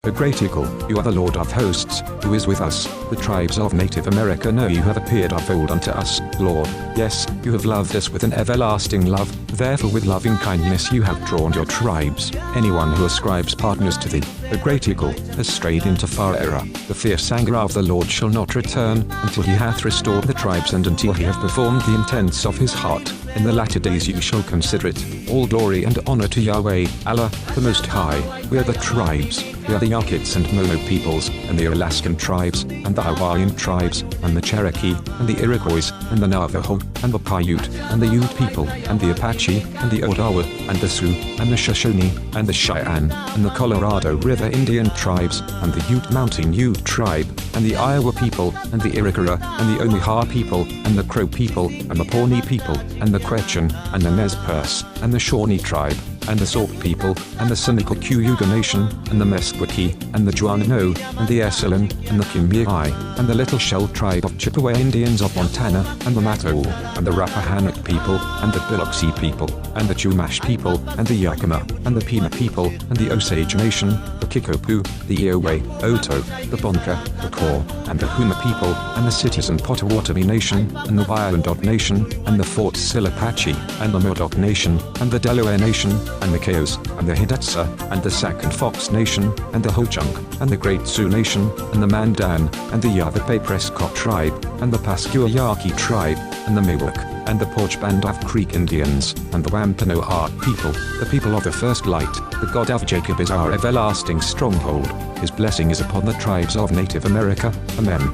The great eagle, you are the Lord of hosts, who is with us. The tribes of Native America know you have appeared of old unto us, Lord. Yes, you have loved us with an everlasting love, therefore with loving kindness you have drawn your tribes. Anyone who ascribes partners to thee, the great eagle, has strayed into far error. The fierce anger of the Lord shall not return, until he hath restored the tribes and until he have performed the intents of his heart. In the latter days you shall consider it. All glory and honor to Yahweh, Allah, the Most High. We are the tribes. We are the Yakits and Mono peoples, and the Alaskan tribes, and the Hawaiian tribes, and the Cherokee, and the Iroquois, and the Navajo, and the Paiute, and the Ute people, and the Apache, and the Odawa, and the Sioux, and the Shoshone, and the Cheyenne, and the Colorado River Indian tribes, and the Ute Mountain Ute tribe, and the Iowa people, and the Iroquois, and the Omaha people, and the Crow people, and the Pawnee people, and the Quechan, and the Nez Perce, and the Shawnee tribe, and the Sauk people, and the Seneca Cayuga Nation, and the Meskwaki, and the Juanano, and the Esselen, and the Kimbiai, and the Little Shell tribe of Chippewa Indians of Montana, and the Mattoul, and the Rappahannock people, and the Biloxi people, and the Chumash people, and the Yakima, and the Pima people, and the Osage Nation, the Kikopu, the Iowa, Oto, the Bonka, the Kaw, and the Huma people, and the Citizen Potawatomi Nation, and the Wyandot Nation, and the Fort Sill Apache, and the Modoc Nation, and the Delaware Nation, and the Keos, and the Hidatsa, and the Sac and Fox Nation, and the Ho-Chunk, and the Great Sioux Nation, and the Mandan, and the Yavapai Prescott tribe, and the Pascua-Yaqui tribe, and the Miwok, and the Porch Band of Creek Indians, and the Wampanoag people, the people of the first light. The God of Jacob is our everlasting stronghold. His blessing is upon the tribes of Native America. Amen.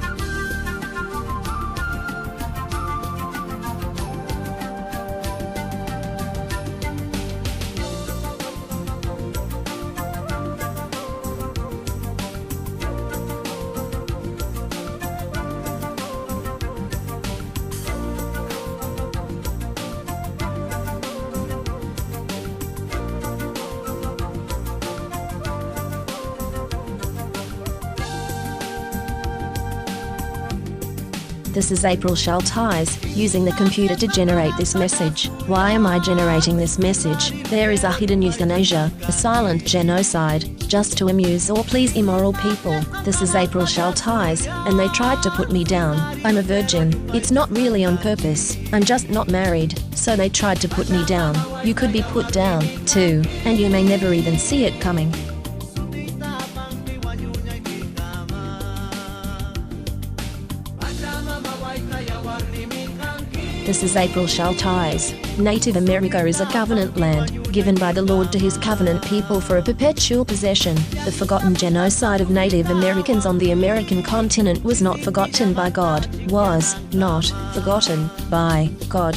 This is April Schulthies, using the computer to generate this message. Why am I generating this message? There is a hidden euthanasia, a silent genocide, just to amuse or please immoral people. This is April Schulthies, and they tried to put me down. I'm a virgin. It's not really on purpose. I'm just not married, so they tried to put me down. You could be put down, too, and you may never even see it coming. This is April Schulthies. Native America is a covenant land, given by the Lord to his covenant people for a perpetual possession. The forgotten genocide of Native Americans on the American continent was not forgotten by God, was not forgotten by God.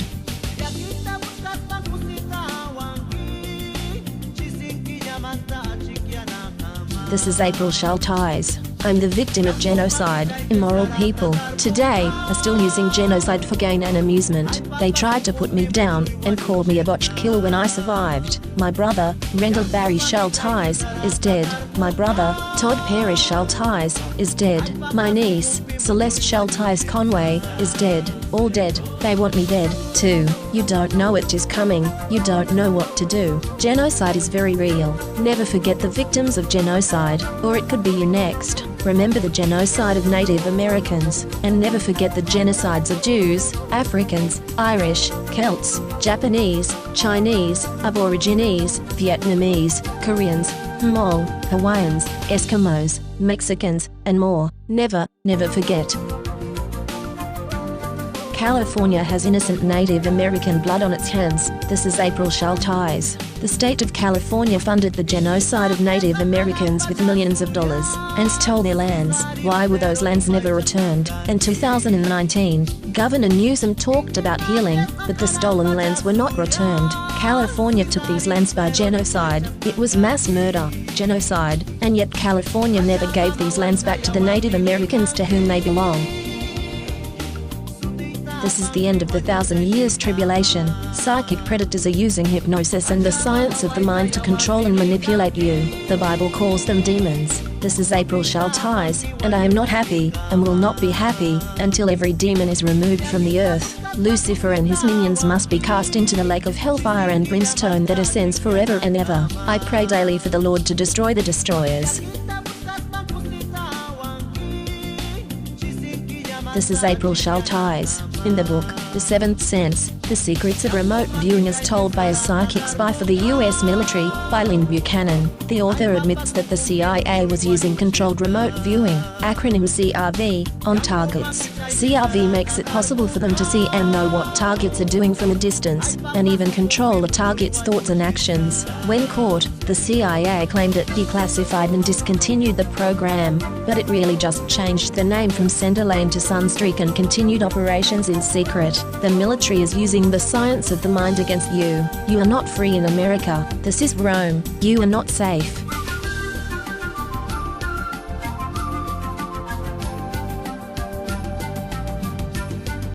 This is April Schulthies. I'm the victim of genocide. Immoral people, today, are still using genocide for gain and amusement. They tried to put me down, and called me a botched kill when I survived. My brother, Randall Barry Schulthies, is dead. My brother, Todd Perry Schulthies, is dead. My niece, Celeste Schulthies Conway, is dead. All dead. They want me dead, too. You don't know it is coming. You don't know what to do. Genocide is very real. Never forget the victims of genocide, or it could be you next. Remember the genocide of Native Americans, and never forget the genocides of Jews, Africans, Irish, Celts, Japanese, Chinese, Aborigines, Vietnamese, Koreans, Hmong, Hawaiians, Eskimos, Mexicans, and more. Never, never forget. California has innocent Native American blood on its hands. This is April Schulthies. The state of California funded the genocide of Native Americans with millions of dollars, and stole their lands. Why were those lands never returned? In 2019, Governor Newsom talked about healing, but the stolen lands were not returned. California took these lands by genocide. It was mass murder, genocide, and yet California never gave these lands back to the Native Americans to whom they belong. This is the end of the 1,000 years tribulation. Psychic predators are using hypnosis and the science of the mind to control and manipulate you. The Bible calls them demons. This is April Schulthies, and I am not happy, and will not be happy, until every demon is removed from the earth. Lucifer and his minions must be cast into the lake of hellfire and brimstone that ascends forever and ever. I pray daily for the Lord to destroy the destroyers. this is April Schulthies. In the book, The Seventh Sense, The Secrets of Remote Viewing as Told by a Psychic Spy for the U.S. Military, by Lynn Buchanan, the author admits that the CIA was using controlled remote viewing, acronym CRV, on targets. CRV makes it possible for them to see and know what targets are doing from a distance, and even control the target's thoughts and actions. When caught, the CIA claimed it declassified and discontinued the program, but it really just changed the name from Centerlane to Sunstreak and continued operations in secret. The military is using the science of the mind against you. You are not free in America. This is Rome. You are not safe.